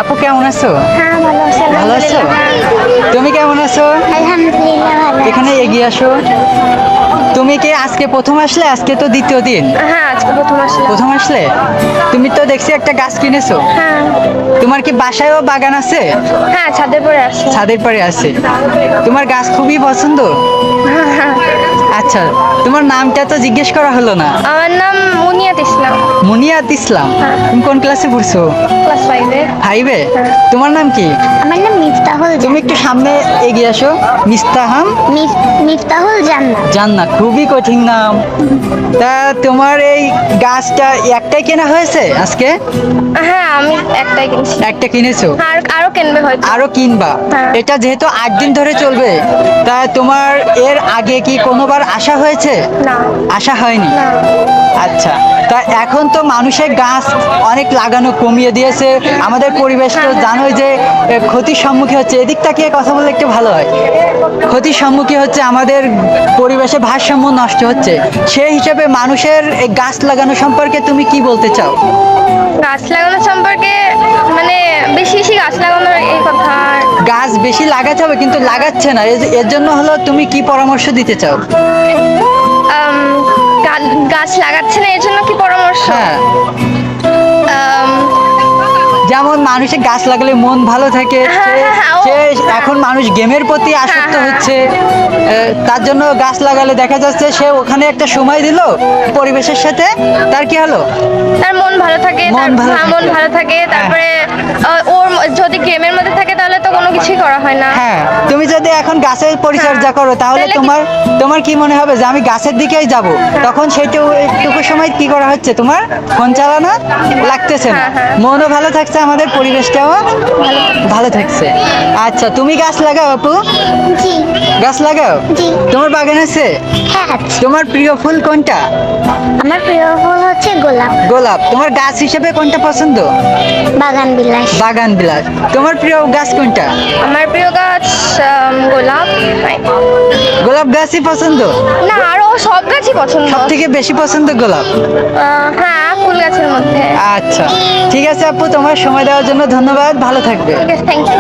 আপু কেমন আছো? হ্যাঁ ভালো আছি ভালো আছো? তুমি কেমন আছো? আলহামদুলিল্লাহ ভালো। এখানে এগিয়ে আসো। তুমি কি আজকে প্রথম আসলে? আজকে তো দ্বিতীয় দিন। হ্যাঁ আজকে প্রথম আসলাম। প্রথম আসলে? তুমি তো দেখছি একটা গাছ কিনেছো। হ্যাঁ তোমার কি বাসায়ও বাগান আছে? হ্যাঁ ছাদের পরে আসছে। ছাদের পরে আছে। তোমার গাছ খুবই পছন্দ। আচ্ছা, তোমার নামটা তো জিজ্ঞেস করা হলো না। আমার নাম মুনিয়াত ইসলাম। মুনিয়াত ইসলাম। তুমি কোন ক্লাসে পড়ছো? ক্লাস 5-এ। 5-এ? তোমার নাম কি? আমার নাম মিফতাহুল তুমি একটু সামনে এগিয়ে আসো। মিস্তাহাম মিফতাহুল জান্নাত। জান্নাত, খুবই কঠিন নাম। তা তোমার এই গাছটা একটাই কেনা হয়েছে আজকে? হ্যাঁ আমি একটাই কিনছি। একটা কিনেছো? আর আরো কিনবে হয়তো। আরো কিনবা? হ্যাঁ। এটা যেহেতু 8 দিন ধরে চলবে, তা তোমার এর আগে কি কোনোবার আসা হয়েছে? না। আসা হয়নি? না। আচ্ছা, তা এখন তো মানুষের গাছ অনেক লাগানো কমিয়ে দিয়েছে, আমাদের পরিবেশ তো জানোই যে ক্ষতির সম্মুখীন হচ্ছে। এদিক তাকিয়ে কথা বললে একটু ভালো হয়। ক্ষতির সম্মুখীন হচ্ছে, আমাদের পরিবেশে ভারসাম্য নষ্ট হচ্ছে। সেই হিসেবে মানুষের এই গাছ লাগানো সম্পর্কে তুমি কি বলতে চাও? গাছ লাগানো সম্পর্কে মানে বেশি বেশি গাছ লাগানোর এই কথা আর গাছ বেশি লাগাতে হবে, কিন্তু লাগাচ্ছে না। এর জন্য হলো তুমি কি পরামর্শ দিতে চাও? আম, গাছ লাগাচ্ছে না এর জন্য কি পরামর্শ? হ্যাঁ, আম, যেমন মানুষের গাছ লাগালে মন ভালো থাকে। হ্যাঁ, হ্যাঁ, হ্যাঁ, ও, এখন মানুষ গেমের প্রতি আসক্ত হ্যাঁ। হচ্ছে। তার জন্য গাছ লাগালে দেখা যাচ্ছে সে ওখানে একটা সময় দিল পরিবেশের সাথে, তার কি হলো? তার মন ভালো থাকে, মন ভালো থাকে। মন ভালো থাকে। তারপরে ওর যদি গেমের মধ্যে থাকে তাহলে তো কোনো কিছুই করা হয় না। হ্যাঁ, তুমি যদি এখন গাছের পরিচর্যা করো তাহলে তাহলে কি- তোমার তোমার কি মনে হবে যে আমি গাছের দিকেই যাব? তখন সেইটুকু সময় কি করা হচ্ছে তোমার? ফোন চালানো লাগতেছে না। হ্যাঁ, হ্যাঁ। মনও ভালো থাকছে, আমাদের পরিবেশটাও ভালো থাকছে। আচ্ছা, তুমি গাছ লাগাও আপু? জি গাছ লাগাও? জি। তোমার বাগান আছে? হ্যাঁ আছে। তোমার প্রিয় ফুল কোনটা? আমার প্রিয় ফুল হচ্ছে গোলাপ। গোলাপ। তোমার গাছ হিসেবে কোনটা পছন্দ? বাগান বিলাস। বাগান বিলাস। তোমার প্রিয় গাছ কোনটা? আমার প্রিয় গাছ গোলাপ। গোলাপ গাছই পছন্দ? না আরো সব গাছই পছন্দ। সব থেকে বেশি পছন্দ গোলাপ? হ্যাঁ ফুল গাছের মধ্যে। আচ্ছা, ঠিক আছে আপু, তোমার সময় দেওয়ার জন্য ধন্যবাদ। ভালো থাকবে। Thank you.